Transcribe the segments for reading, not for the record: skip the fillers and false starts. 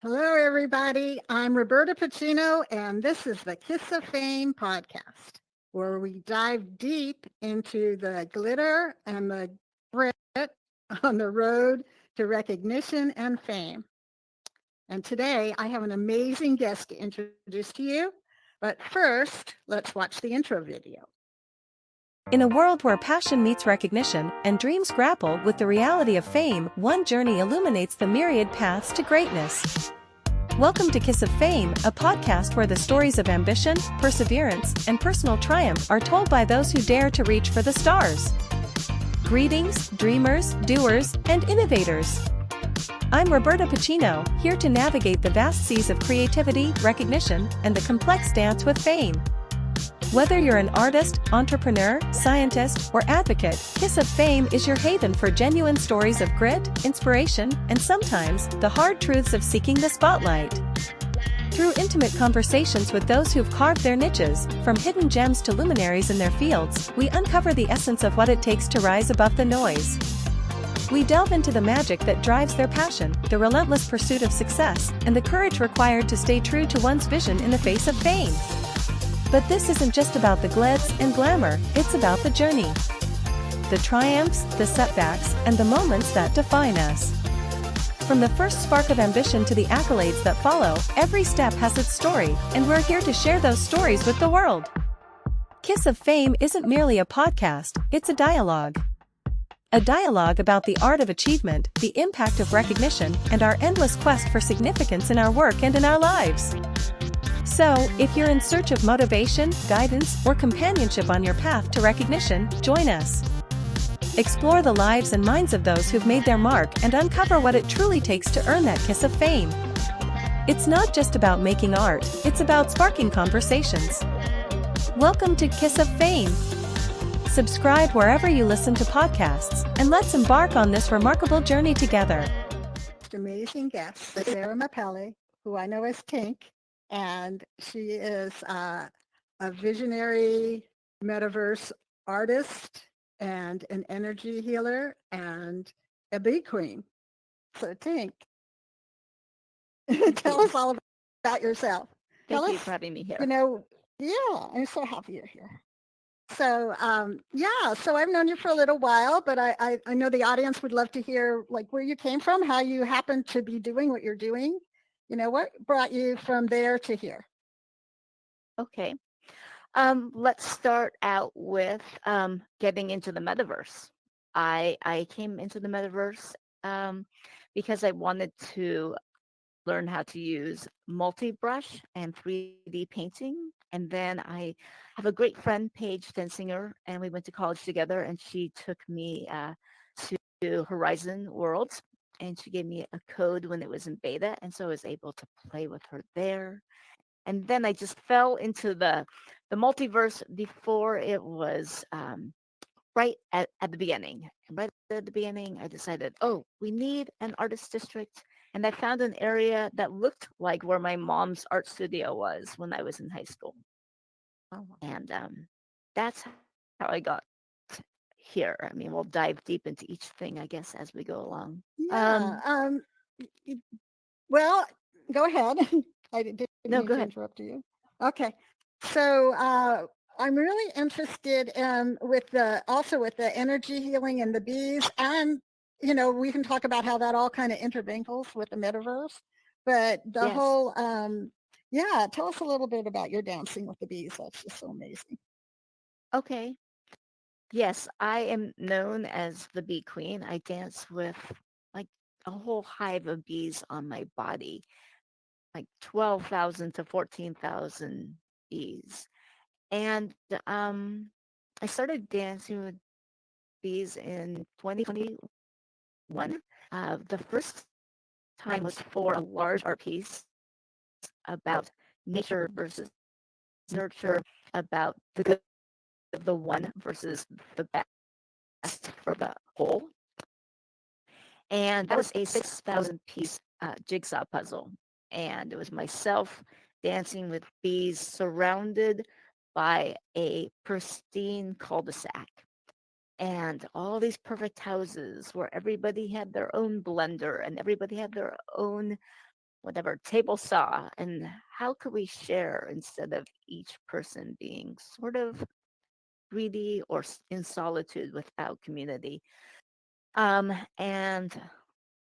Hello, everybody. I'm Roberta Pacino, and this is the Kiss of Fame podcast, where we dive deep into the glitter and the grit on the road to recognition and fame. And today, I have an amazing guest to introduce to you. But first, let's watch the intro video. In a world where passion meets recognition and dreams grapple with the reality of fame, one journey illuminates the myriad paths to greatness. Welcome to Kiss of Fame, a podcast where the stories of ambition, perseverance, and personal triumph are told by those who dare to reach for the stars. Greetings, dreamers, doers, and innovators. I'm Roberta Pacino, here to navigate the vast seas of creativity, recognition, and the complex dance with fame. Whether you're an artist, entrepreneur, scientist, or advocate, Kiss of Fame is your haven for genuine stories of grit, inspiration, and sometimes the hard truths of seeking the spotlight. Through intimate conversations with those who've carved their niches, from hidden gems to luminaries in their fields, we uncover the essence of what it takes to rise above the noise. We delve into the magic that drives their passion, the relentless pursuit of success, and the courage required to stay true to one's vision in the face of fame. But this isn't just about the glitz and glamour, it's about the journey. The triumphs, the setbacks, and the moments that define us. From the first spark of ambition to the accolades that follow, every step has its story, and we're here to share those stories with the world. Kiss of Fame isn't merely a podcast, it's a dialogue. A dialogue about the art of achievement, the impact of recognition, and our endless quest for significance in our work and in our lives. So, if you're in search of motivation, guidance, or companionship on your path to recognition, join us. Explore the lives and minds of those who've made their mark and uncover what it truly takes to earn that kiss of fame. It's not just about making art, it's about sparking conversations. Welcome to Kiss of Fame. Subscribe wherever you listen to podcasts, and let's embark on this remarkable journey together. Amazing guest, Sara Mapelli, who I know as Tink. And she is a visionary Metaverse artist and an energy healer and a bee queen. So Tink, tell us all about yourself. Thank you for having me here. Yeah, I'm so happy you're here. So so I've known you for a little while, but I know the audience would love to hear like where you came from, how you happened to be doing what you're doing. What brought you from there to here? Okay. Let's start out with getting into the metaverse. I came into the metaverse because I wanted to learn how to use multi-brush and 3D painting. And then I have a great friend, Paige Fensinger, and we went to college together, and she took me to Horizon Worlds, and she gave me a code when it was in beta, and so I was able to play with her there. And then I just fell into the multiverse before it was right at the beginning. And right at the beginning, I decided, oh, we need an artist district. And I found an area that looked like where my mom's art studio was when I was in high school. Oh, And that's how I got here. I mean, we'll dive deep into each thing, I guess, as we go along. yeah. Well, go ahead. I didn't No, mean go to ahead. interrupt you. Okay. So I'm really interested in with the energy healing and the bees, and we can talk about how that all kind of intermingles with the metaverse. But the Yes. whole tell us a little bit about your dancing with the bees. That's just so amazing. Okay. Yes, I am known as the bee queen. I dance with like a whole hive of bees on my body, like 12,000 to 14,000 bees. And I started dancing with bees in 2021. The first time was for a large art piece about nature versus nurture, about the good of the one versus the best for the whole. And that was a 6,000 piece jigsaw puzzle. And it was myself dancing with bees surrounded by a pristine cul-de-sac. And all these perfect houses where everybody had their own blender and everybody had their own whatever table saw, and how could we share instead of each person being sort of greedy or in solitude without community. And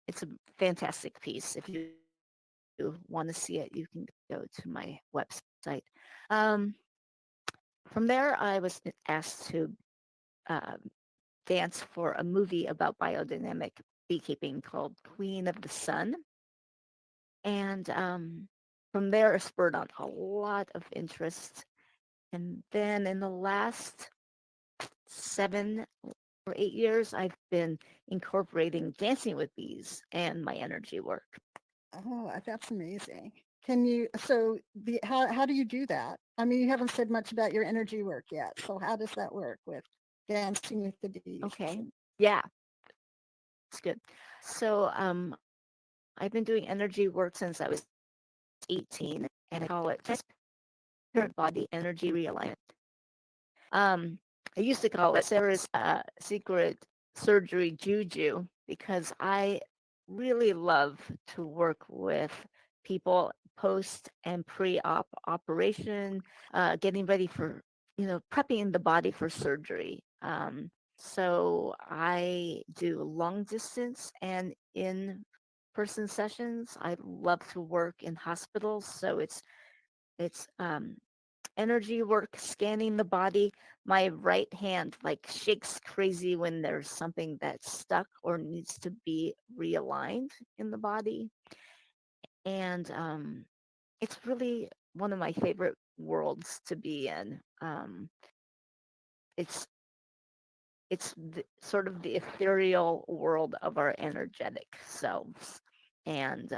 it's a fantastic piece. If you want to see it, you can go to my website. Um, from there, I was asked to uh, dance for a movie about biodynamic beekeeping called Queen of the Sun. And from there, it spurred on a lot of interest. And then in the last 7 or 8 years, I've been incorporating dancing with bees and my energy work. Oh, that's amazing. Can you, so how do you do that? I mean, you haven't said much about your energy work yet. So how does that work with dancing with the bees? Okay. Yeah, it's good. So I've been doing energy work since I was 18, and I call it spirit body energy realignment. I used to call it Sarah's secret surgery juju because I really love to work with people post and pre-op operation, getting ready for, prepping the body for surgery. So I do long distance and in person sessions. I love to work in hospitals, so it's energy work, scanning the body. My right hand like shakes crazy when there's something that's stuck or needs to be realigned in the body. And it's really one of my favorite worlds to be in. It's sort of the ethereal world of our energetic selves. And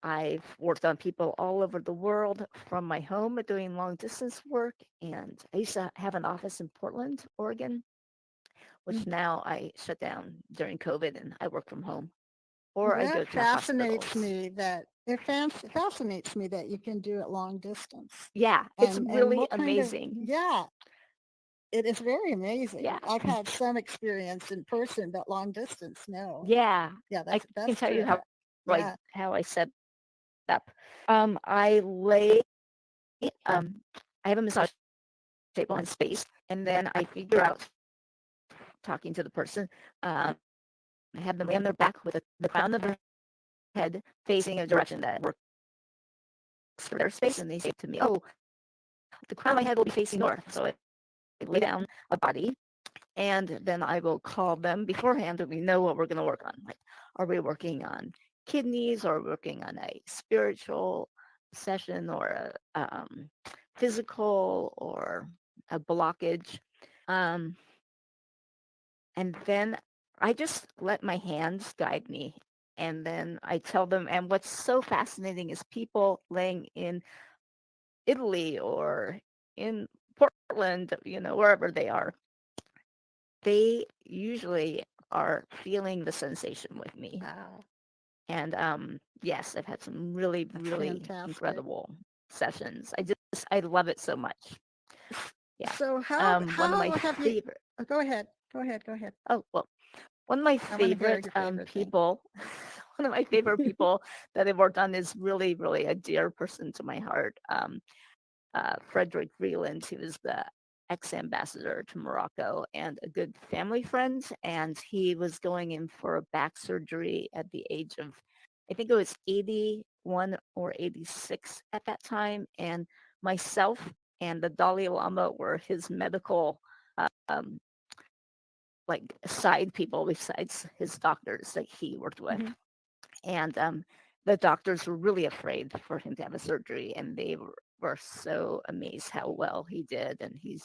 I've worked on people all over the world from my home doing long distance work. And I used to have an office in Portland, Oregon, which now I shut down during COVID and I work from home. Or I go That to hospitals. fascinates me that you can do it long distance. Yeah, it's And really what kind of, amazing. yeah, it is very amazing. Yeah. I've had some experience in person, but long distance, no. Yeah. Yeah, I that's can tell you terrific. Yeah. how I set up. I lay I have a massage table in space, and then I figure out talking to the person. I have them lay on their back with the crown of their head facing a direction that works for their space, and they say to me, "Oh, the crown of my head will be facing north." So I lay down a body, and then I will call them beforehand, and we know what we're going to work on. Like, are we working on kidneys, or working on a spiritual session, or a physical, or a blockage? Um, and then I just let my hands guide me. And then I tell them, and what's so fascinating is people laying in Italy or in Portland, wherever they are, they usually are feeling the sensation with me. Wow. And yes, I've had some really, really Fantastic. incredible sessions. I love it so much. Yeah. So how One of my have you, favorite. go ahead. Oh, well, one of my I want to hear favorite your favorite thing. people, one of my favorite people that I've worked on is really, really a dear person to my heart. Frederick Vreeland, who was the ex-ambassador to Morocco and a good family friend. And he was going in for a back surgery at the age of, I think it was 81 or 86 at that time. And myself and the Dalai Lama were his medical um, like side people besides his doctors that he worked with. Mm-hmm. And the doctors were really afraid for him to have a surgery, and they were so amazed how well he did. And he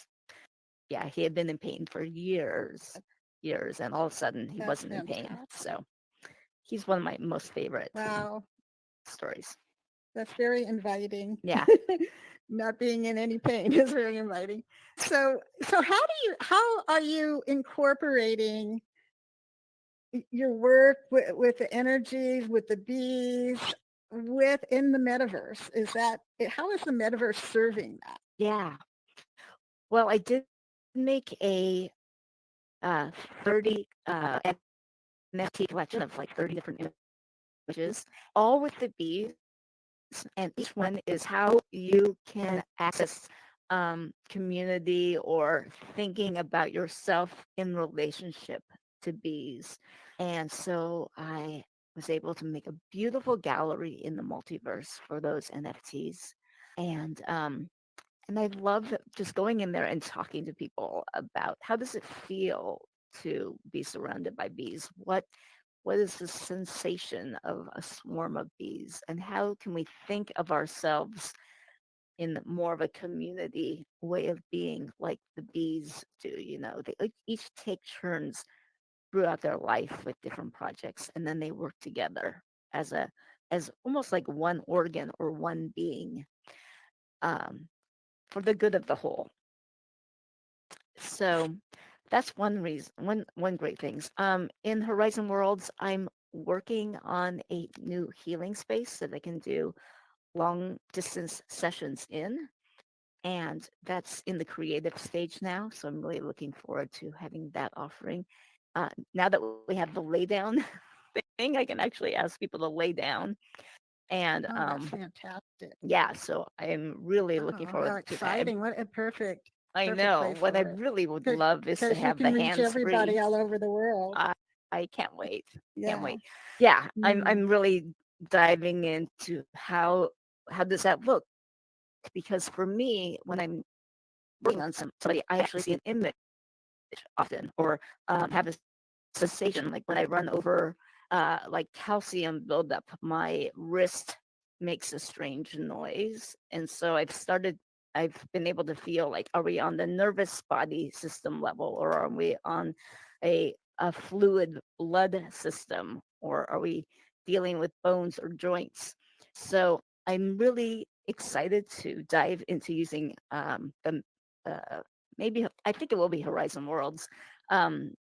had been in pain for years, and all of a sudden he That's wasn't in pain. fantastic. So he's one of my most favorite Wow. stories. That's very inviting. Yeah. Not being in any pain is very inviting. So how are you incorporating your work with the energies, with the bees, within the metaverse? How is the metaverse serving that? Yeah. Well, I did make a 30 NFT collection of like 30 different languages, all with the bees, and each one is how you can access community or thinking about yourself in relationship to bees. And so I was able to make a beautiful gallery in the multiverse for those NFTs. And and I love just going in there and talking to people about how does it feel to be surrounded by bees? What is the sensation of a swarm of bees? And how can we think of ourselves in more of a community way of being like the bees do? They each take turns throughout their life with different projects, and then they work together as almost like one organ or one being, um, for the good of the whole. So that's one reason, one great things. In Horizon Worlds, I'm working on a new healing space that I can do long distance sessions in, and that's in the creative stage now. So I'm really looking forward to having that offering. Now that we have the lay down thing, I can actually ask people to lay down, and Oh, that's fantastic. yeah, so I'm really looking Oh, how forward to that. exciting. What a perfect I know. place What I for it. really would love is to Because you have can the reach hands everybody free. all over the world. I can't wait. Can't Yeah. wait. Yeah, Mm. I'm really diving into how does that look? Because for me, when I'm working on somebody, I actually see an image often, or have a sensation. Like when I run over like calcium buildup, my wrist makes a strange noise. And so I've been able to feel like, are we on the nervous body system level, or are we on a fluid blood system, or are we dealing with bones or joints? So I'm really excited to dive into using the maybe I think it will be Horizon Worlds, um,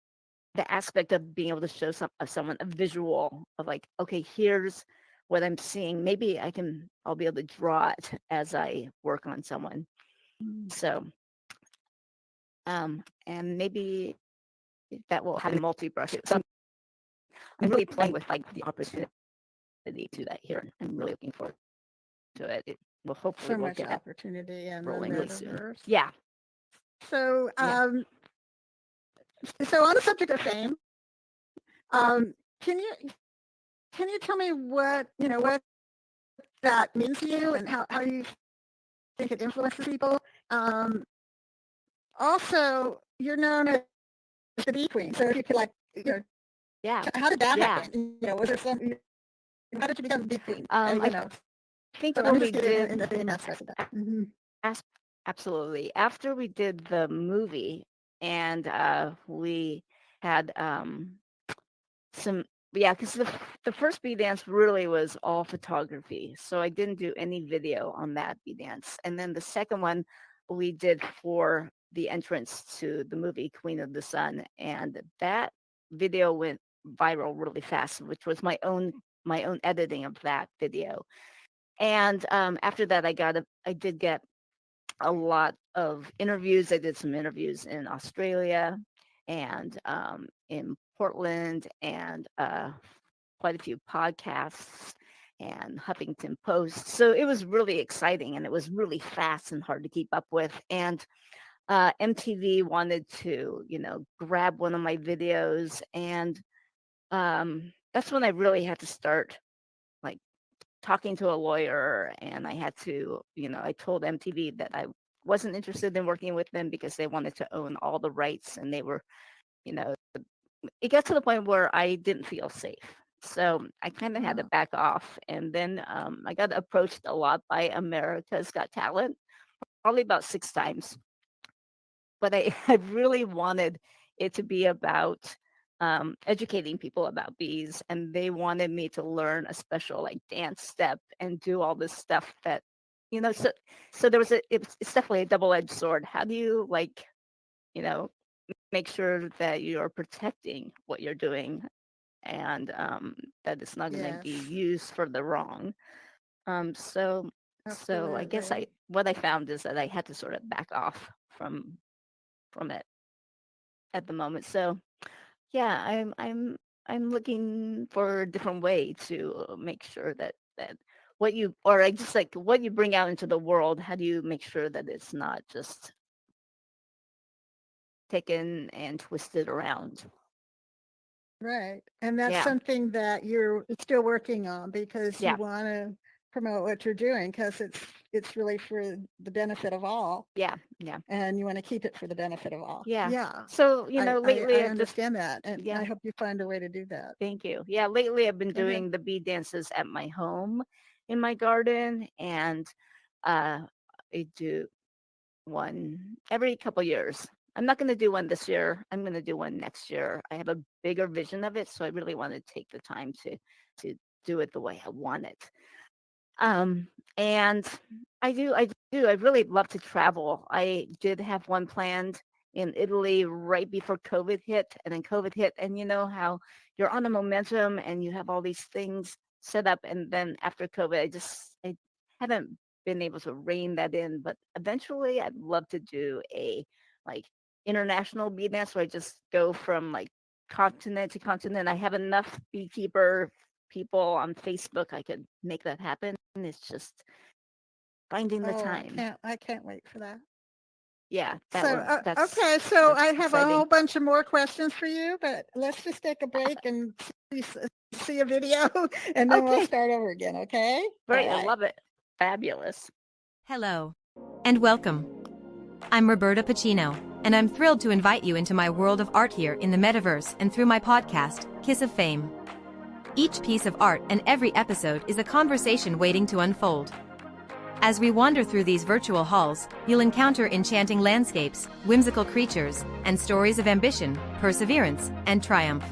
the aspect of being able to show someone a visual of like, okay, here's what I'm seeing. Maybe I'll be able to draw it as I work on someone. So, and maybe that will have a multi-brush. So I'm really playing with like the opportunity to that here. I'm really looking forward to it. It will hopefully So we'll much get that opportunity in the rolling really soon. metaverse. Yeah. So, Yeah. so on the subject of fame, um, can you tell me what what that means to you and how you think it influences people? Um, Also, you're known as the bee queen. So if you could Yeah. how did that Yeah. happen? Was there some? How did you become the bee queen? I think So when I'm we just getting in did the fame aspect of that. Mm-hmm. absolutely, after we did the movie, and we had some, yeah, because the first bee dance really was all photography, so I didn't do any video on that bee dance. And then the second one we did for the entrance to the movie Queen of the Sun, and that video went viral really fast, which was my own editing of that video. And after that, I did get a lot of interviews. I did some interviews in Australia and in Portland, and quite a few podcasts and Huffington Post. So it was really exciting, and it was really fast and hard to keep up with. And MTV wanted to, grab one of my videos, and that's when I really had to start like talking to a lawyer, and I had to, I told MTV that I wasn't interested in working with them because they wanted to own all the rights, and they were, you know, it got to the point where I didn't feel safe. So I kind of had to back off. And then I got approached a lot by America's Got Talent, probably about 6 times. But I really wanted it to be about educating people about bees, and they wanted me to learn a special like dance step and do all this stuff that, so there was it's definitely a double-edged sword. How do you you know make sure that you're protecting what you're doing, and that it's not going to be Yes, used for the wrong. So I guess absolutely. what I found is that I had to sort of back off from it at the moment. So yeah, I'm I'm looking for a different way to make sure that what you, or I just like what you bring out into the world, how do you make sure that it's not just taken and twisted around? Right. And that's Yeah, something that you're still working on because you yeah, want to promote what you're doing because it's really for the benefit of all yeah, yeah, and you want to keep it for the benefit of all. yeah. Yeah. So, I lately I've just, understand that and yeah, I hope you find a way to do that. thank you. Yeah, lately I've been Go ahead. doing the bee dances at my home in my garden, and uh, I do one every couple years. I'm not going to do one this year. I'm going to do one next year. I have a bigger vision of it, so I really want to take the time to do it the way I want it. And I really love to travel. I did have one planned in Italy right before COVID hit, and then COVID hit, and you know how you're on a momentum and you have all these things set up, and then after COVID, I haven't been able to rein that in, but eventually I'd love to do a like international bee dance where I just go from like continent to continent. I have enough beekeeper people on Facebook. I could make that happen. It's just finding the Oh, time. I can't wait for that. Yeah, So, that's okay, so I have a exciting. whole bunch of more questions for you, but let's just take a break and see a video and then we'll Okay, start over again, okay? All great. I right. love it. Fabulous. Hello. And welcome. I'm Roberta Pacino, and I'm thrilled to invite you into my world of art here in the Metaverse and through my podcast, Kiss of Fame. Each piece of art and every episode is a conversation waiting to unfold. As we wander through these virtual halls, you'll encounter enchanting landscapes, whimsical creatures, and stories of ambition, perseverance, and triumph.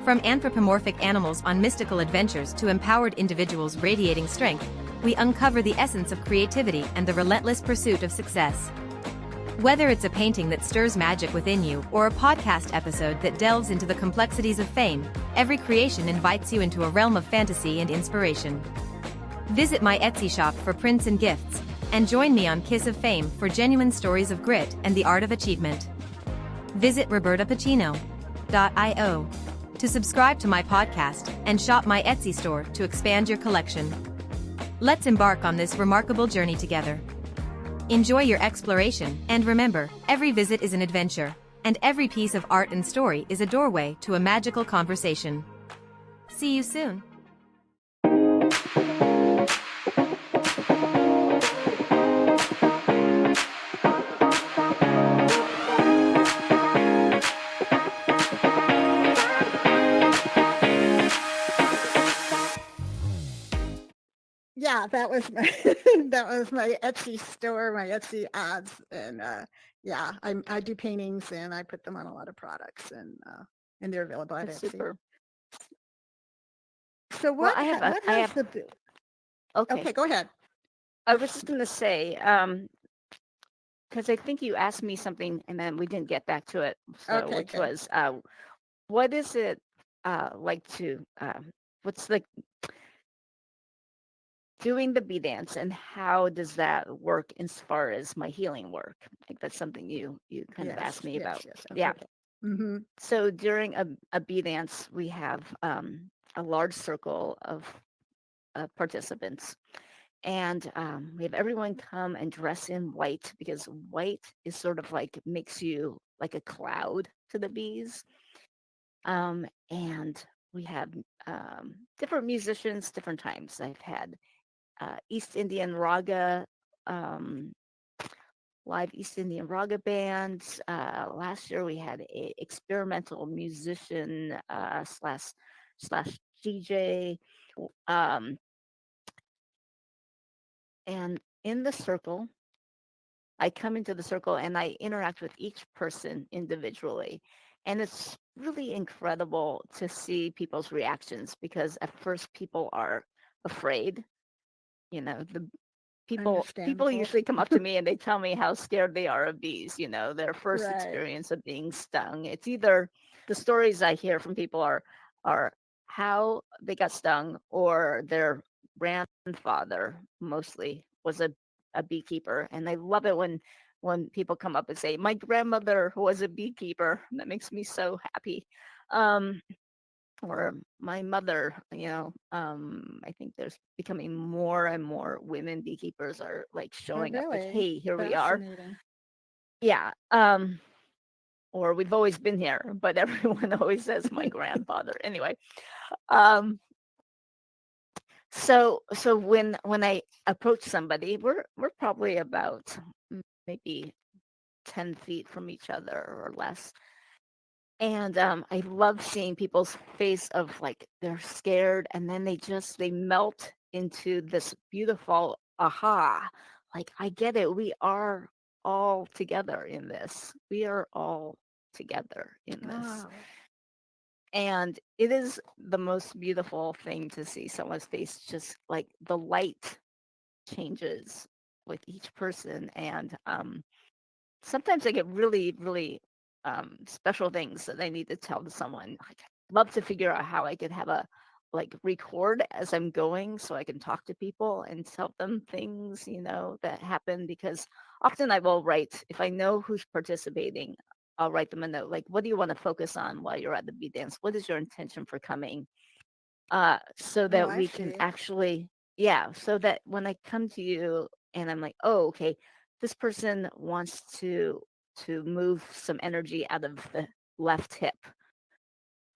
From anthropomorphic animals on mystical adventures to empowered individuals radiating strength, we uncover the essence of creativity and the relentless pursuit of success. Whether it's a painting that stirs magic within you or a podcast episode that delves into the complexities of fame, every creation invites you into a realm of fantasy and inspiration. Visit my Etsy shop for prints and gifts, and join me on Kiss of Fame for genuine stories of grit and the art of achievement. Visit robertapacino.io to subscribe to my podcast and shop my Etsy store to expand your collection. Let's embark on this remarkable journey together. Enjoy your exploration, and remember, every visit is an adventure, and every piece of art and story is a doorway to a magical conversation. See you soon. Yeah, that was my that was my Etsy store, my Etsy ads, and yeah, I do paintings and I put them on a lot of products, and they're available at That's Etsy. super. So Well, what I has have, okay. okay, go ahead. I was just going to say, because I think you asked me something and then we didn't get back to it. So, Okay, which good. was, what is it like to, what's like doing the bee dance and how does that work as far as my healing work? Like that's something you kind of asked Yes, me yes, about. yes. Yeah. Okay. Mm-hmm. So during a bee dance, we have a large circle of participants, and we have everyone come and dress in white because white is sort of like makes you like a cloud to the bees. And we have different musicians, different times. I've had East Indian Raga, um, live East Indian Raga bands. Last year we had a experimental musician slash DJ. Um, and in the circle, I come into the circle and I interact with each person individually. And it's really incredible to see people's reactions because at first people are afraid. The people Understandable. usually come up to me and they tell me how scared they are of bees, their first Right. experience of being stung. It's either the stories I hear from people are how they got stung or their grandfather mostly was a beekeeper. And I love it when people come up and say, my grandmother was a beekeeper. That makes me so happy. Um, or my mother, I think there's becoming more and more women beekeepers are like Oh, showing up like, really? hey, here we are. Fascinating. Yeah. Or we've always been here, but everyone always says my grandfather. Anyway, um, so when I approach somebody, we're probably about maybe 10 feet from each other or less. And I love seeing people's face of like they're scared and then they melt into this beautiful aha. Like I get it. We are all together in this. We are all together in this. Wow. And it is the most beautiful thing to see someone's face, just like the light changes with each person. And sometimes I get really, really special things that I need to tell to someone. Like, I'd love to figure out how I could have a like record as I'm going so I can talk to people and tell them things, that happen, because often I will write, if I know who's participating, I'll write them a note like, what do you want to focus on while you're at the bee dance? What is your intention for coming? So Oh, that I we can see. actually, yeah, so that when I come to you and I'm like, oh, okay, this person wants to move some energy out of the left hip,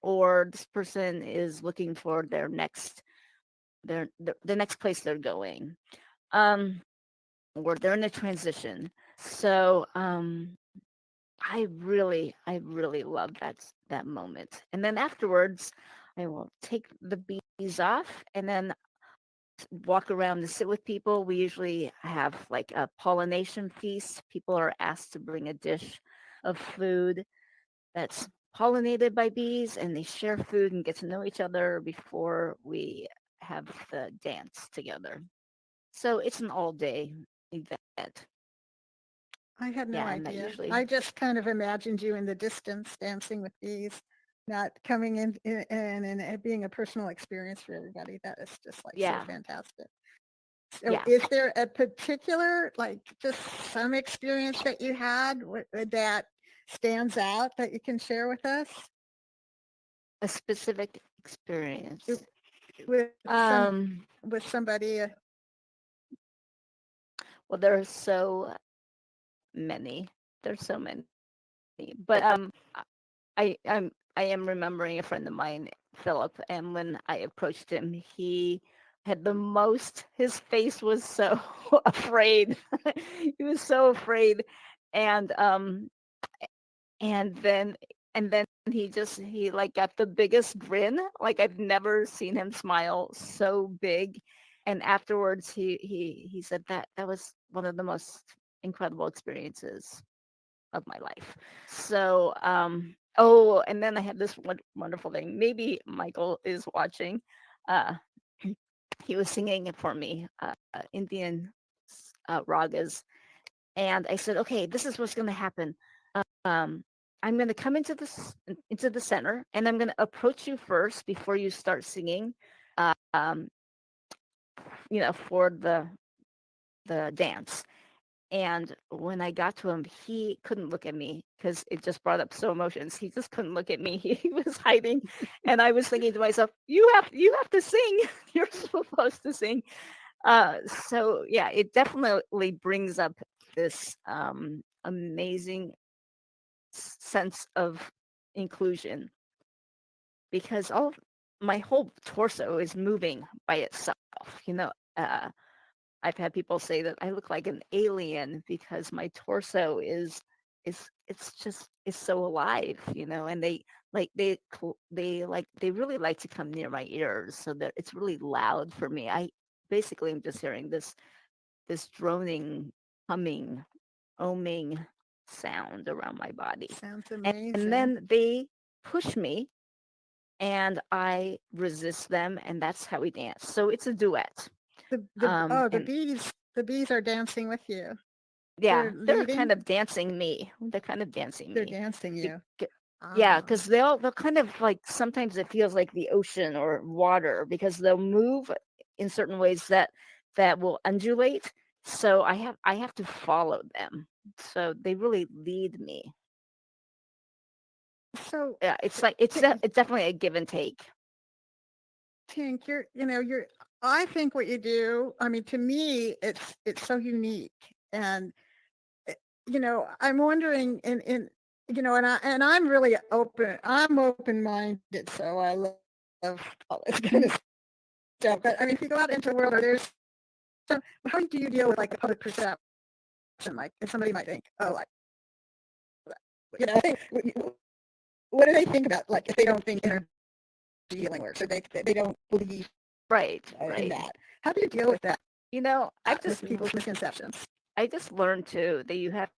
or this person is looking for their next the next place they're going, um, or they're in a transition. So I really love that moment. And then afterwards, I will take the bees off and then walk around and sit with people. We usually have like a pollination feast. People are asked to bring a dish of food that's pollinated by bees, and they share food and get to know each other before we have the dance together. So it's an all day event. I had no Yeah, and that idea. usually, I just kind of imagined you in the distance dancing with bees, not coming in and it being a personal experience for everybody. That is just like so yeah, fantastic. So yeah. is there a particular, like just some experience that you had that stands out that you can share with us? A specific W- experience. With some, Um, with somebody, well, there are so many. There's so many. But I am remembering a friend of mine, Philip, and when I approached him, he had the most. His face was so afraid. He was so afraid, and and then and then he like got the biggest grin. Like I've never seen him smile so big. And afterwards, he said that was one of the most incredible experiences of my life. So, oh, and then I had this wonderful thing. Maybe Michael is watching. Uh, he was singing it for me, Indian ragas, and I said, "Okay, this is what's going to happen. Um, I'm going to come into the center, and I'm going to approach you first before you start singing. Um, for the dance." And when I got to him, he couldn't look at me because it just brought up so emotions. He just couldn't look at me. He was hiding, and I was thinking to myself, "You have to sing. You're supposed to sing." So yeah, it definitely brings up this amazing sense of inclusion, because all my whole torso is moving by itself. You know, uh, I've had people say that I look like an alien because my torso is so alive, and they really like to come near my ears, so that it's really loud for me. I basically am just hearing this droning, humming, oming sound around my body. sounds And amazing. then they push me and I resist them, and that's how we dance. So it's a duet. Oh, And the bees are dancing with you. yeah, They're they're leading, kind of dancing me. They're kind of dancing they're me. dancing you. Bec- Yeah, Ah, because they'll kind of like, sometimes it feels like the ocean or water, because they'll move in certain ways that will undulate. So I have to follow them. So they really lead me. so Yeah, it's like it's can, definitely a give and take. Tink, you're. I think what you do. I mean, to me, it's so unique, and eh, I'm wondering, and I'm really open. I'm open-minded, so I love all this kind of stuff. But I mean, if you go out into the world, so how do you deal with like the public perception? Like, if somebody might think, oh, like, you know, what do they think about, like, if they don't think energy healing works, or they don't believe Right, in right. that? How do you deal with that? I've With just people's misconceptions. I just learned too that you have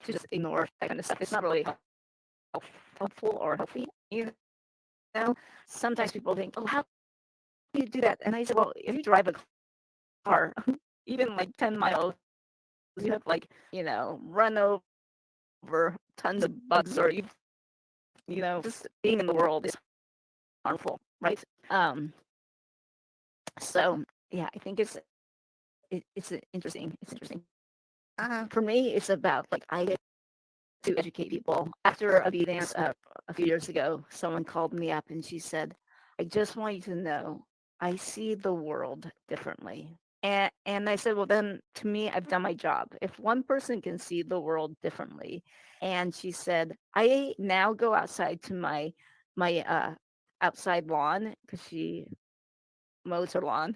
to just ignore that kind of stuff. It's not really helpful or healthy. Know, sometimes people think, oh, how do you do that? And I said, well, if you drive a car, even like 10 miles, you have like, run over tons of bugs, or just being in the world is harmful, right? So yeah, I think it's interesting. It's interesting. For me, it's about like I get to educate people. After a dance a few years ago, someone called me up and she said, I just want you to know I see the world differently. And I said, well, then to me, I've done my job. If one person can see the world differently, and she said, I now go outside to my outside lawn because she mows her lawn.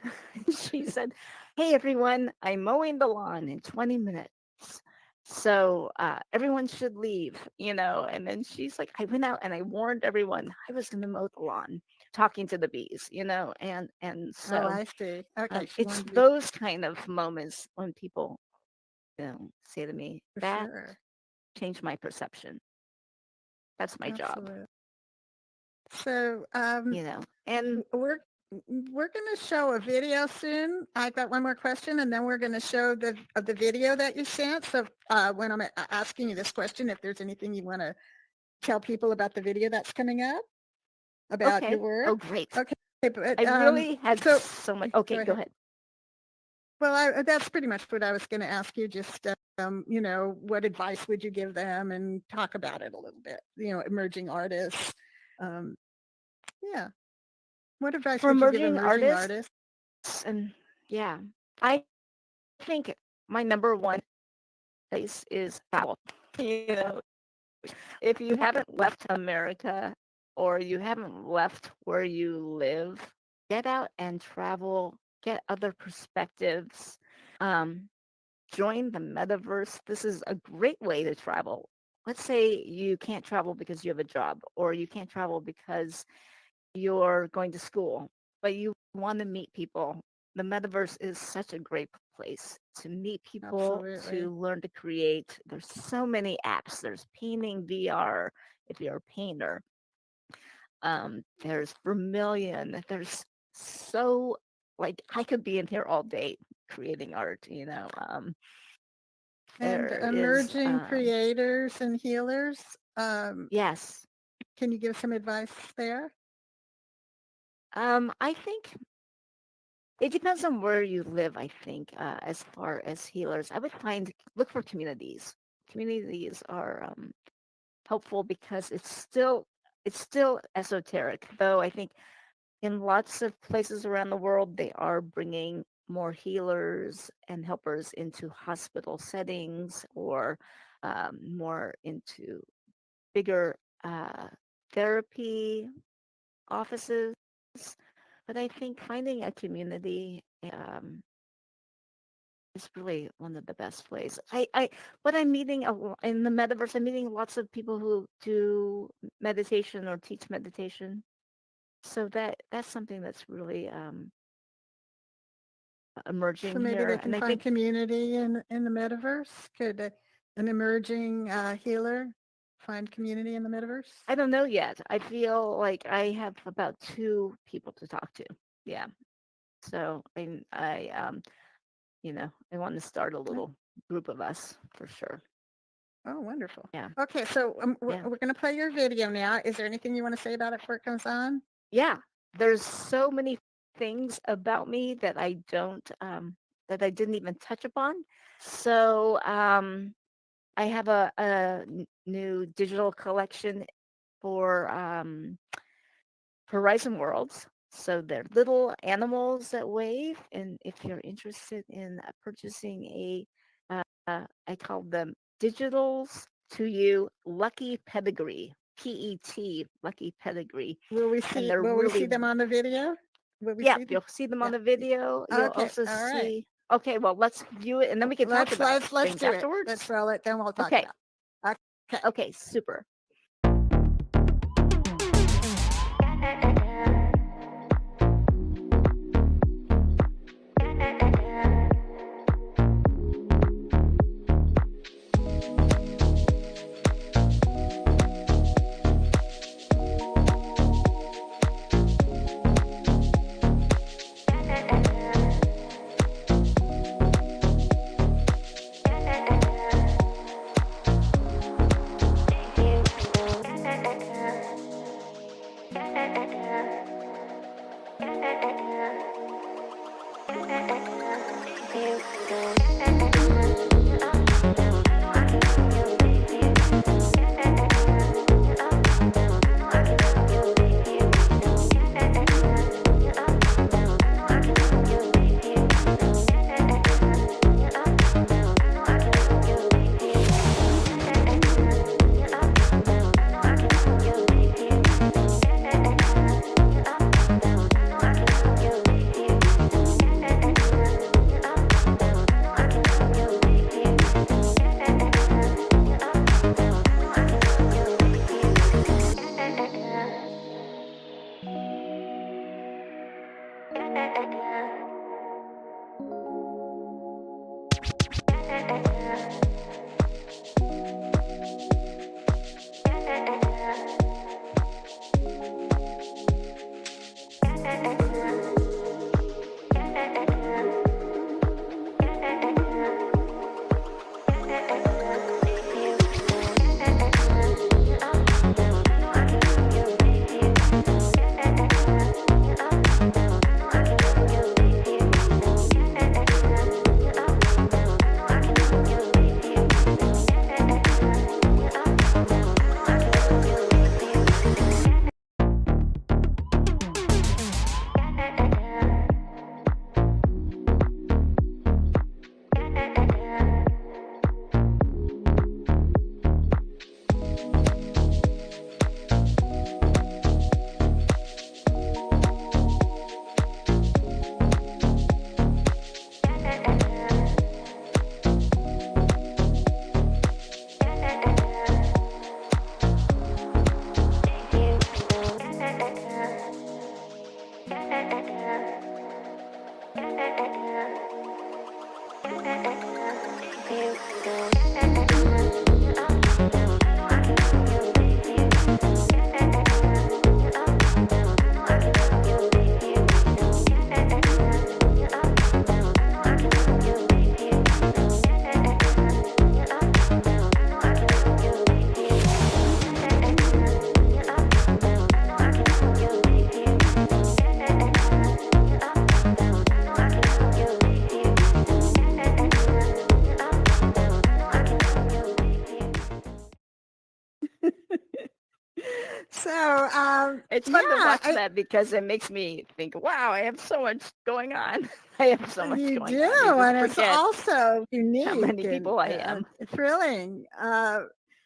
She said, hey, everyone, I'm mowing the lawn in 20 minutes. So everyone should leave, And then she's like, I went out and I warned everyone I was going to mow the lawn, talking to the bees, and Oh, so I see. Okay, she it's wanted to be those kind of moments when people, say to me, for that sure. changed my perception. That's my job, Absolutely. So, and we're going to show a video soon. I've got one more question, and then we're going to show the video that you sent. So, when I'm asking you this question, if there's anything you want to tell people about the video that's coming up about okay. your work. Oh, great. Okay, but I really had so so much. go Okay, go ahead. ahead. Well, that's pretty much what I was going to ask you. Just what advice would you give them, and talk about it a little bit. Emerging artists. Um, yeah. What advice For would you give emerging emerging artists, artists? and yeah, I think my number one place is travel. You know, if you haven't left America or you haven't left where you live, get out and travel, get other perspectives, um, join the metaverse. This is a great way to travel. Let's say you can't travel because you have a job, or you can't travel because you're going to school, but you want to meet people. The metaverse is such a great place to meet people, Absolutely. to learn to create. There's so many apps. There's painting VR if you're a painter. There's Vermilion. There's so like I could be in here all day creating art. And There is emerging creators and healers. yes. Can you give some advice there? I think it depends on where you live, I think, as far as healers. I would look for communities. Communities are helpful because it's still esoteric, though I think in lots of places around the world, they are bringing more healers and helpers into hospital settings, or more into bigger therapy offices. But I think finding a community is really one of the best ways. But I'm meeting in the metaverse. I'm meeting lots of people who do meditation or teach meditation. So that's something that's really So emerging maybe they here. can And I find think community in the metaverse. Could an emerging healer find community in the metaverse? I don't know yet. I feel like I have about 2 people to talk to. Yeah. So I want to start a little group of us for sure. Oh, wonderful. Yeah. Okay, so we're, Yeah. we're going to play your video now. Is there anything you want to say about it before it comes on? Yeah. There's so many things about me that I don't that I didn't even touch upon. So I have a new digital collection for Horizon Worlds. So they're little animals that wave. And if you're interested in purchasing I call them digitals to you, Lucky Pedigree, PET, Lucky Pedigree. Will we And see? they're Will we see really, them on the video? Will we yeah, see them? you'll see them on Yeah. the video. You'll Okay. also All right. see. Okay, well, let's view it and then we can talk about Let's things do it. afterwards. Let's roll it. Then we'll talk Okay. about. Okay. Okay, super. So, It's fun to yeah, watch that because it makes me think, wow, I have so much going on. I have so much you going do, on. You and just it's forget also unique how many and people I am. thrilling.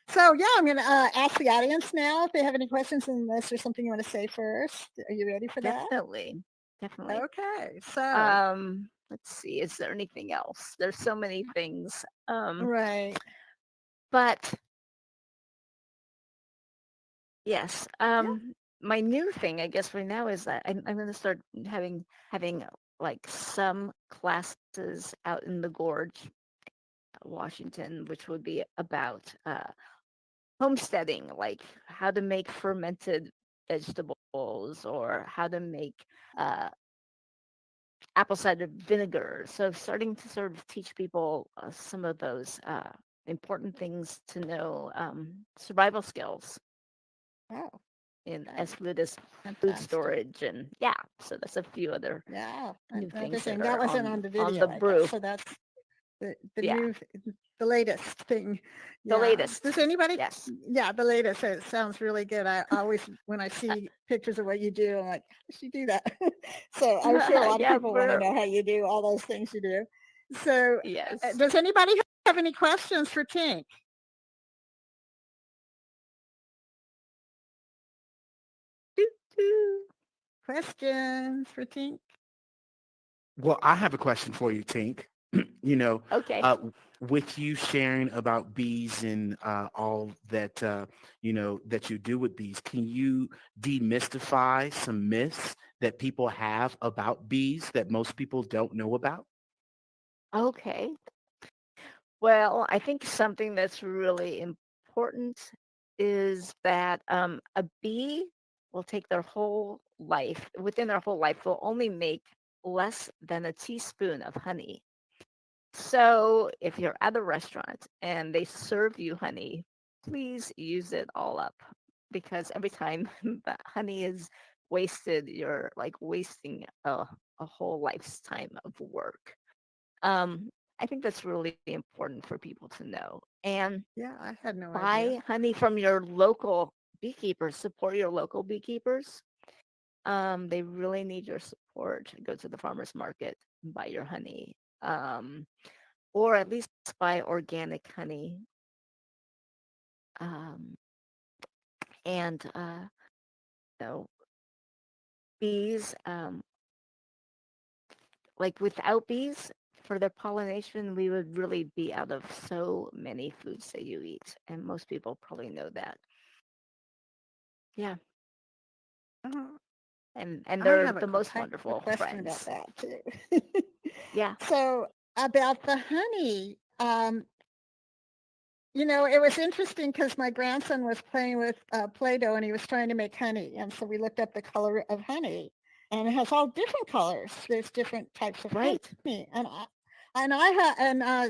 So, yeah, I'm going to ask the audience now if they have any questions, unless there's something you want to say first. Are you ready for that? Definitely. Definitely. Okay. So, Let's see. Is there anything else? There's so many things. right. But yes. Yeah. My new thing, I guess, right now is that I'm going to start having like some classes out in the gorge, Washington, which would be about homesteading, like how to make fermented vegetables or how to make uh, apple cider vinegar. So starting to sort of teach people some of those important things to know, survival skills Oh, in nice. as food as food Fantastic. storage, and yeah. So that's a few other Yeah. new things Interesting. that That are wasn't on the on video, the I brew. guess. So the Yeah, new, the latest thing. the Yeah. latest. Does anybody? Yes. Yeah, the latest. It sounds really good. I always, when I see pictures of what you do, I'm like, how does she do that? So I'm sure a lot of Yeah, people want to know how you do all those things you do. So yes. does anybody have any questions for Tink? Doo, doo. Questions for Tink? Well, I have a question for you, Tink. you know, Okay. uh, with you sharing about bees and all that, that you do with bees, can you demystify some myths that people have about bees that most people don't know about? Okay. Well, I think something that's really important is that a bee will take their whole life, within their whole life, will only make less than a teaspoon of honey. So if you're at a restaurant and they serve you honey, please use it all up because every time the honey is wasted, you're like wasting a whole lifetime of work. Um, I think that's really important for people to know. And Yeah, I had no idea. buy honey from your local beekeepers. Support your local beekeepers. They really need your support. Go to the farmers market and buy your honey. Or at least buy organic honey. Um, and you know, bees, like without bees for their pollination, we would really be out of so many foods that you eat, and most people probably know that. Yeah, Uh, and I they're have the most a wonderful question about friends. that too. Yeah, So about the honey, it was interesting because my grandson was playing with Play-Doh and he was trying to make honey. And so we looked up the color of honey and it has all different colors. There's different types of honey. right.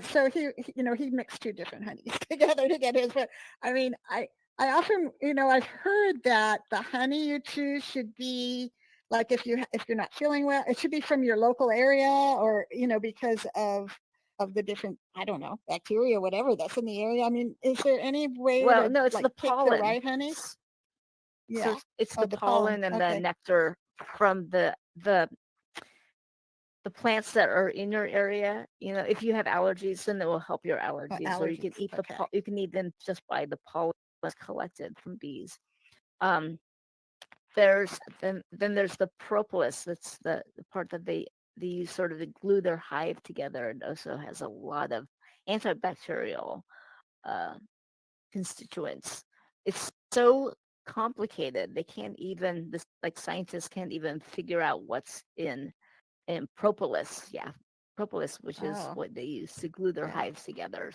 So he mixed two different honeys together to get his, but I mean, I often, I've heard that the honey you choose should be like if you're not feeling well, it should be from your local area or, because of the different, I don't know, bacteria, whatever that's in the area. I mean, is there any way Well, to no, it's like the pick the pollen. right honey? So Yeah. it's Oh, the the pollen. pollen and the Okay. nectar from the plants that are in your area. If you have allergies, then it will help your allergies. Or you can Allergies. eat Okay. you can eat them just by the pollen that's collected from bees. Um, there's the propolis. That's the part that they use sort of to glue their hive together. It also has a lot of antibacterial uh, constituents. It's so complicated. They can't even this like scientists can't even figure out what's in propolis. Yeah, propolis, which is Oh, what they use to glue their yeah. hives together.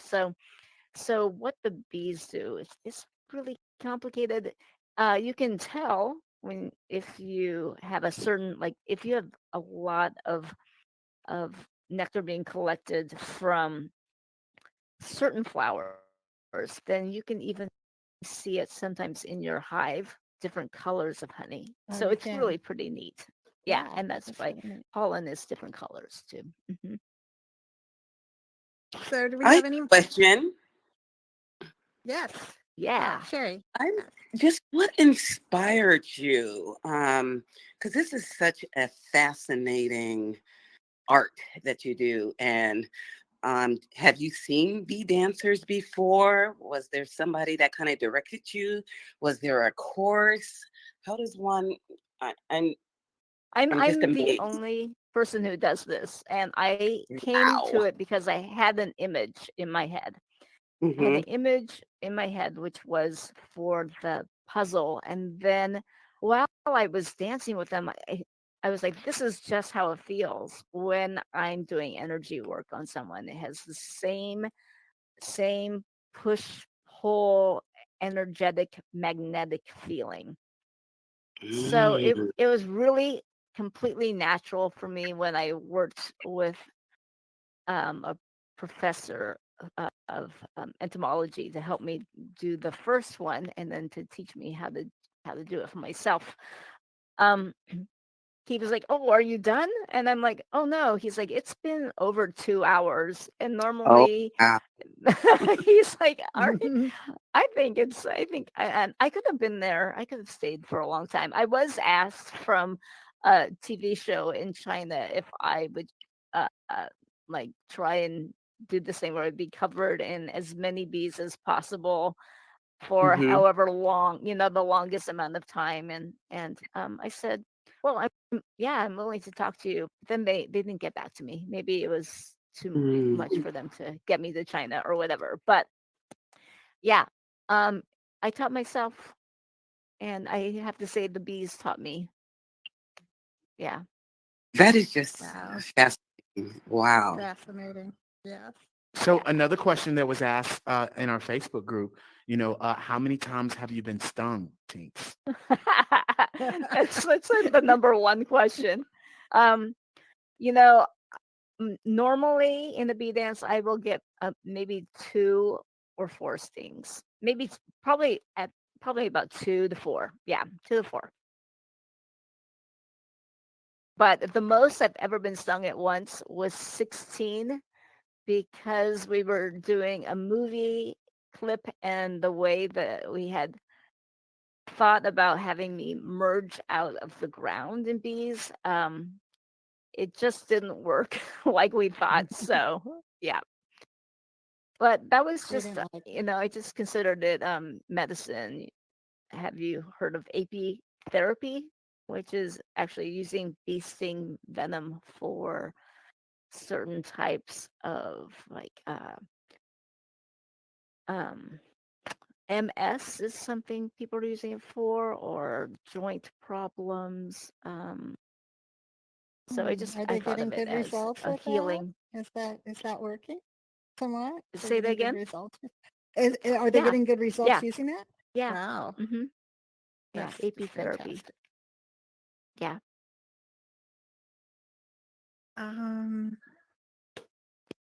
So what the bees do is it's really complicated. You can tell when if you have a certain like if you have a lot of nectar being collected from certain flowers, then you can even see it sometimes in your hive, different colors of honey. Oh, So you it's really can. pretty neat. Yeah, Wow, and that's that's why really neat. pollen is different colors too. Hmm. So do we I have have any? a question. Yes. Yeah, Yeah. Sherry. I'm just what inspired you? Because this is such a fascinating art that you do. And have you seen bee dancers before? Was there somebody that kind of directed you? Was there a course? How does one? I, I'm I'm just I'm the amazed. only person who does this, and I came to Wow. it because I had an image in my head. I had Mm-hmm. an image in my head which was for the puzzle, and then while I was dancing with them, I was like, this is just how it feels when I'm doing energy work on someone. It has the same push pull energetic magnetic feeling. So Mm. it was really completely natural for me when I worked with a professor of entomology to help me do the first one, and then to teach me how to do it for myself. Um, he was like, "Oh, are you done?" And I'm like, "Oh no." He's like, "It's been over 2 hours." And Oh, normally wow. he's like, and I could have been there. I could have stayed for a long time. I was asked from a TV show in China if I would like try and do the same where I'd be covered in as many bees as possible for Mm-hmm. however long, the longest amount of time. And I said, well, yeah, I'm willing to talk to you. Then they didn't get back to me. Maybe it was too Mm. much for them to get me to China or whatever. But yeah, um, I taught myself, and I have to say the bees taught me. Yeah. That is just Wow. fascinating. Wow. Fascinating. Yes. So Yeah. another question that was asked in our Facebook group, how many times have you been stung, Tinks? That's like the number one question. Um, you know, normally in the bee dance, I will get maybe 2 or 4 stings. Maybe probably about 2 to 4. Yeah, 2 to 4. But the most I've ever been stung at once was 16 because we were doing a movie clip, and the way that we had thought about having me merge out of the ground in bees, it just didn't work like we thought. So yeah, but that was They just didn't like it. I just considered it medicine. Have you heard of apitherapy, which is actually using bee sting venom for certain types of like um MS is something people are using it for, or joint problems. So Are I they thought getting of it good as results a with that? healing. Is that working somewhat? They're Say that getting good again? results. Are they Yeah, getting good results yeah, using that? yeah. Wow, Mm-hmm. Yeah, that's apitherapy. fantastic. Yeah. Um,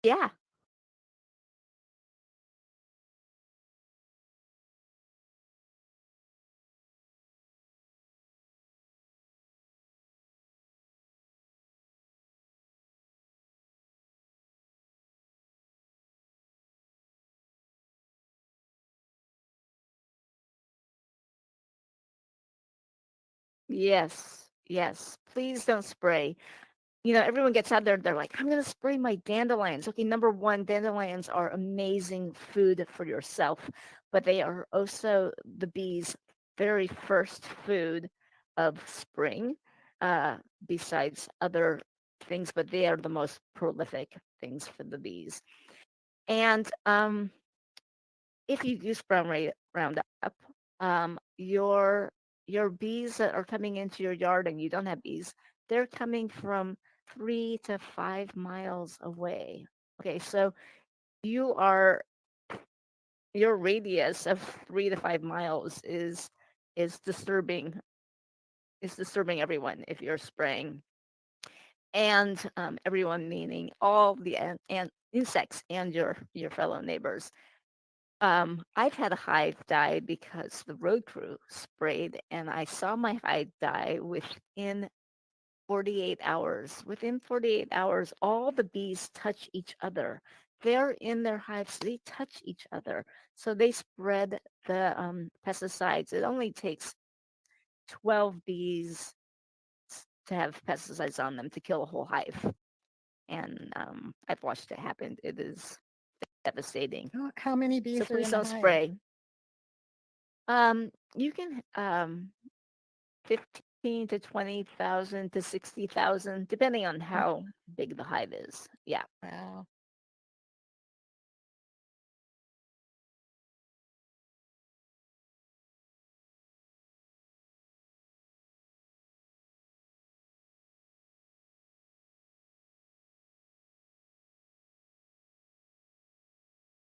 Yeah. Yes. Yes. Please don't spray. Everyone gets out there, they're like, I'm going to spray my dandelions. Okay, number one, dandelions are amazing food for yourself, but they are also the bees' very first food of spring, uh, besides other things, but they are the most prolific things for the bees. And if you use Roundup, your bees that are coming into your yard and you don't have bees, they're coming from 3 to 5 miles away. Okay, so you are your radius of 3 to 5 miles is disturbing everyone if you're spraying, and everyone meaning all the insects and your fellow neighbors. I've had a hive die because the road crew sprayed, and I saw my hive die within 48 hours. Within 48 hours, all the bees touch each other. They're in their hives, they touch each other. So they spread the pesticides. It only takes 12 bees to have pesticides on them to kill a whole hive. And I've watched it happen. It is devastating. how many So bees are please in a don't hive? spray. You can 15 to 20,000 to 60,000, depending on Mm, how big the hive is. Yeah. wow.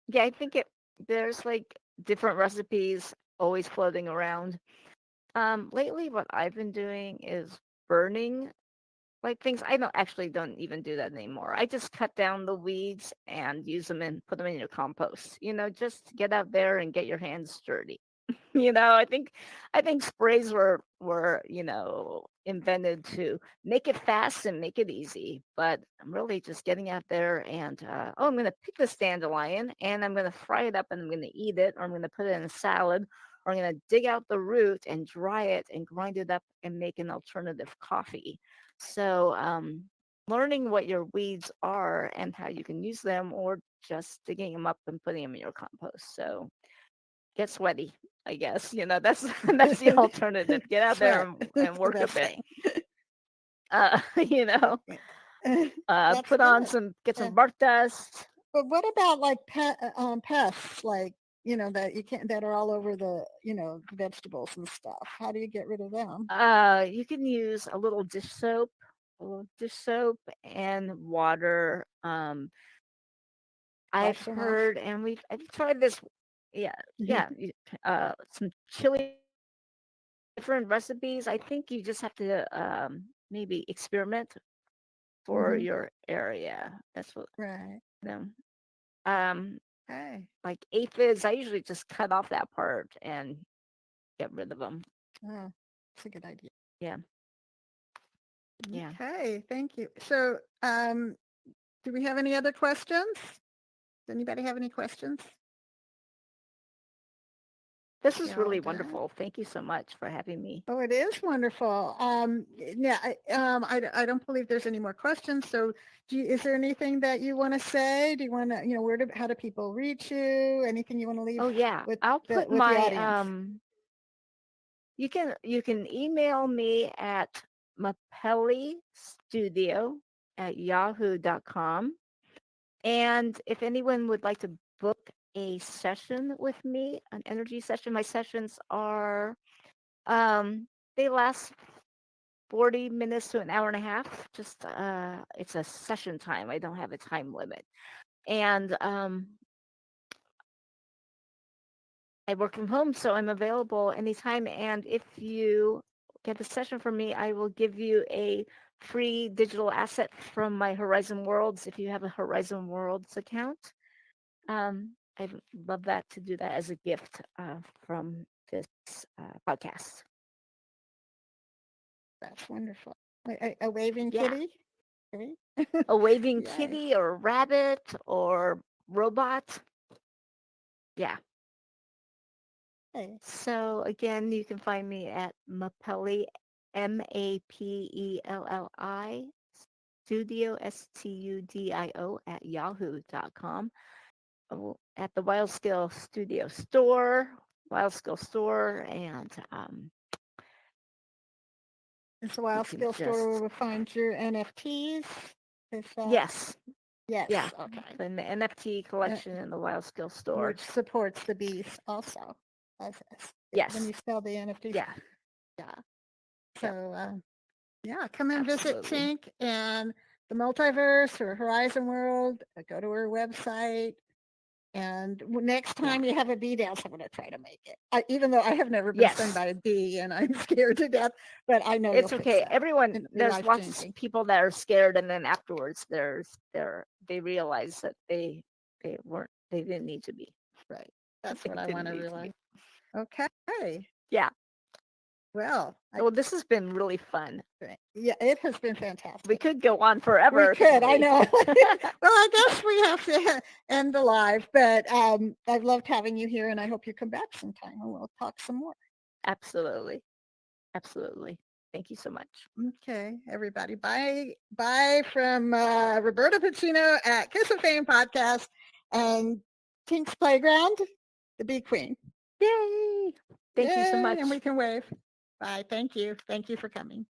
Yeah, I think there's like different recipes always floating around. Lately what I've been doing is burning like things. I don't even do that anymore. I just cut down the weeds and use them and put them in your compost. Just get out there and get your hands dirty. I think sprays were invented to make it fast and make it easy. But I'm really just getting out there and I'm gonna pick this dandelion and I'm gonna fry it up and I'm gonna eat it, or I'm gonna put it in a salad, or I'm gonna dig out the root and dry it and grind it up and make an alternative coffee. So learning what your weeds are and how you can use them, or just digging them up and putting them in your compost. So get sweaty, I guess. That's that's the alternative. Get out there Sweat. and work a Best bit. thing. Okay. That's Put on good. get some bark dust. But what about like pests, like, that you can't, that are all over the, vegetables and stuff? How do you get rid of them? You can use a little dish soap and water. I've Wash them off? heard, and I've tried this. Yeah, yeah. Some chili, different recipes. I think you just have to maybe experiment for Mm-hmm. your area. That's what Right. them. Um, Okay. like aphids, I usually just cut off that part and get rid of them. Oh, that's a good idea. Yeah, yeah. Okay, thank you. So, do we have any other questions? Does anybody have any questions? This is Yeah, all really done. wonderful. Thank you so much for having me. Oh, it is wonderful. Yeah, I don't believe there's any more questions. So, is there anything that you want to say? Do you want to, how do people reach you? Anything you want to leave Oh yeah, with I'll the put with the my audience? you can email me at mapellistudio@yahoo.com. And if anyone would like to book a session with me, an energy session, my sessions are they last 40 minutes to an hour and a half. Just it's a session time. I don't have a time limit. And I work from home, so I'm available anytime. And if you get a session from me, I will give you a free digital asset from my Horizon Worlds if you have a Horizon Worlds account. I'd love that to do that as a gift from this podcast. That's wonderful. A waving Yeah, kitty? Okay. a waving Yay. kitty or rabbit or robot. Yeah. Hey, So again, you can find me at Mapelli, Mapelli Studio, Studio at yahoo.com. At the Wild Skill Studio store, Wild Skill store, and it's a you Wild can Skill store where just we'll find your NFTs. Is that yes, yeah, yes? Okay. the NFT Uh, collection in the Wild Skill store. which supports the bees also. When Yes, you sell the NFTs. yeah, Yeah. yep, So yeah, come and visit absolutely. Tink and the Multiverse or Horizon World. Go to her website. And next Yeah, time you have a bee dance, I'm going to try to make it. Even though I have never been stung yes. by a bee and I'm scared to death, but I know you'll It's fix okay. that. Everyone, It'll be there's life lots of changing. people that are scared, and then afterwards, they realize that they didn't need to be. Right. That's They what I want didn't to need to realize. be. Okay. Yeah. Well, Well, this has been really fun. yeah, it has been We fantastic. could go on We forever, could, couldn't I we? know. Well, I guess we have to end the live, but I've loved having you here and I hope you come back sometime and we'll talk some more. Absolutely. Absolutely. Thank you so much. Okay, everybody. Bye from Roberta Pacino at Kiss of Fame podcast and Tink's Playground, the Bee Queen. Yay. Thank you so Yay, much. and we can wave. Bye. Thank you. Thank you for coming.